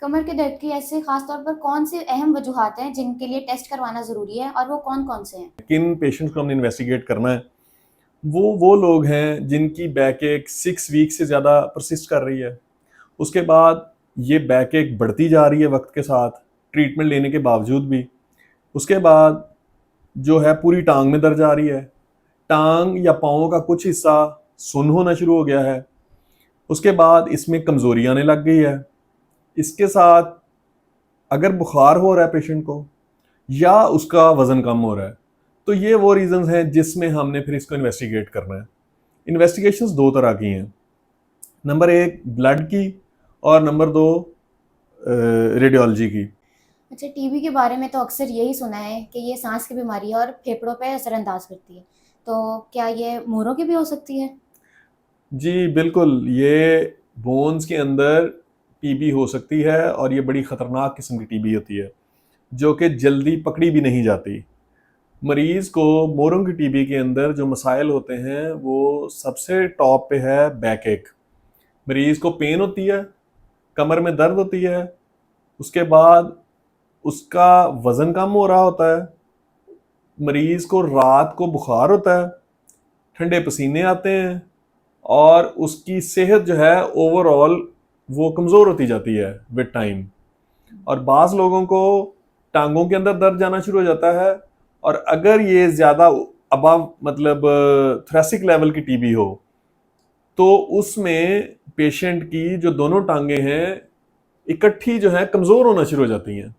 कमर के दर्द की ऐसे खास तौर पर कौन से अहम वजूहात हैं जिनके लिए टेस्ट करवाना ज़रूरी है और वो कौन-कौन से हैं? किन पेशेंट्स को हमने इन्वेस्टिगेट करना है, वो लोग हैं जिनकी बैक एक 6 वीक से ज़्यादा परसिस्ट कर रही है। उसके बाद ये बैक एक बढ़ती जा रही है वक्त के साथ, ट्रीटमेंट लेने के बावजूद भी। उसके बाद जो है पूरी टांग में दर्द आ रही है, टांग या पाँव का कुछ हिस्सा सुन्न होना शुरू हो गया है। उसके बाद इसमें कमज़ोरी आने लग गई है। इसके साथ अगर बुखार हो रहा है पेशेंट को या उसका वज़न कम हो रहा है, तो ये वो रीज़न्स हैं जिसमें हमने फिर इसको इन्वेस्टिगेट करना है। इन्वेस्टिगेशंस 2 तरह की हैं। नंबर 1 ब्लड की और नंबर 2 रेडियोलॉजी की। अच्छा, टीबी के बारे में तो अक्सर यही सुना है कि ये सांस की बीमारी है और फेफड़ों पे असरअंदाज करती है। तो क्या ये मोरों की भी हो सकती है? जी, बिल्कुल, ये बोन्स के अंदर टीबी हो सकती है और ये बड़ी ख़तरनाक किस्म की टीबी होती है, जो कि जल्दी पकड़ी भी नहीं जाती। मरीज़ को मोरों की टीबी के अंदर जो मसाइल होते हैं, वो सबसे टॉप पे है बैक एक। मरीज़ को पेन होती है, कमर में दर्द होती है, उसके बाद उसका वज़न कम हो रहा होता है, मरीज़ को रात को बुखार होता है, ठंडे पसीने आते हैं और उसकी सेहत जो है ओवरऑल वो कमज़ोर होती जाती है विद टाइम। और बाज़ लोगों को टांगों के अंदर दर्द जाना शुरू हो जाता है और अगर ये ज़्यादा अबव मतलब थोरेसिक लेवल की टीबी हो, तो उसमें पेशेंट की जो दोनों टांगें हैं इकट्ठी जो है कमज़ोर होना शुरू हो जाती हैं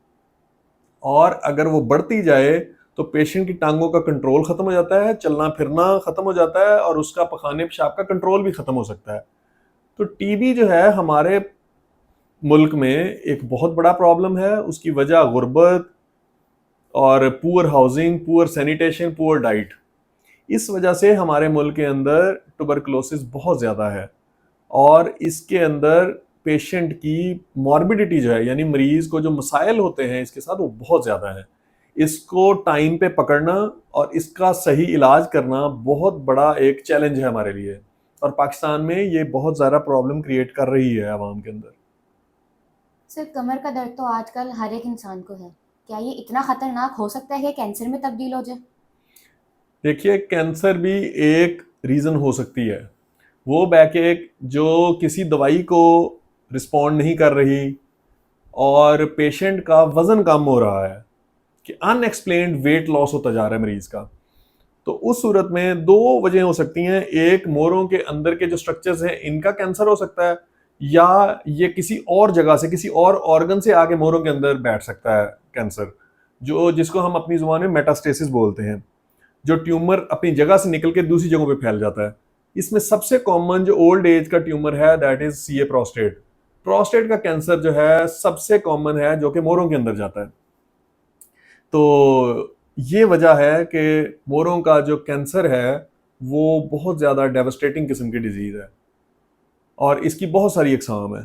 और अगर वो बढ़ती जाए तो पेशेंट की टांगों का कंट्रोल ख़त्म हो जाता है, चलना फिरना ख़त्म हो जाता है और उसका पखाने पेशाब का कंट्रोल भी ख़त्म हो सकता है। तो टीबी जो है हमारे मुल्क में एक बहुत बड़ा प्रॉब्लम है। उसकी वजह गुर्बत और poor housing, poor sanitation, poor diet, इस वजह से हमारे मुल्क के अंदर ट्यूबरकुलोसिस बहुत ज़्यादा है और इसके अंदर पेशेंट की मॉर्बिडिटी जो है, यानी मरीज़ को जो मसाइल होते हैं इसके साथ, वो बहुत ज़्यादा है। इसको टाइम पे पकड़ना और इसका सही इलाज करना बहुत बड़ा एक चैलेंज है हमारे लिए और पाकिस्तान में ये बहुत ज़्यादा प्रॉब्लम क्रिएट कर रही है आवाम के अंदर। सिर्फ कमर का दर्द तो आजकल हर एक इंसान को है। क्या ये इतना खतरनाक हो सकता है कि कैंसर में तब्दील हो जाए? देखिए, कैंसर भी एक रीज़न हो सकती है। वो बैक एक जो किसी दवाई को रिस्पॉन्ड नहीं कर रही और पेशेंट का वज़न कम हो रहा है, कि अनएक्सप्लेन्ड वेट लॉस होता जा रहा है मरीज़ का। तो उस सूरत में 2 वजह हो सकती हैं। एक, मोरों के अंदर के जो स्ट्रक्चर्स हैं इनका कैंसर हो सकता है या ये किसी और जगह से, किसी और ऑर्गन से आके मोरों के अंदर बैठ सकता है कैंसर, जो जिसको हम अपनी ज़ुबान में मेटास्टेसिस बोलते हैं। जो ट्यूमर अपनी जगह से निकल के दूसरी जगहों पे फैल जाता है। इसमें सबसे कॉमन जो ओल्ड एज का ट्यूमर है that is CA prostate. Prostate का कैंसर जो है सबसे कॉमन है जो कि मोरों के अंदर जाता है। तो ये वजह है कि मोरों का जो कैंसर है वो बहुत ज़्यादा डेवास्टेटिंग किस्म की डिजीज़ है और इसकी बहुत सारी अकसाम है।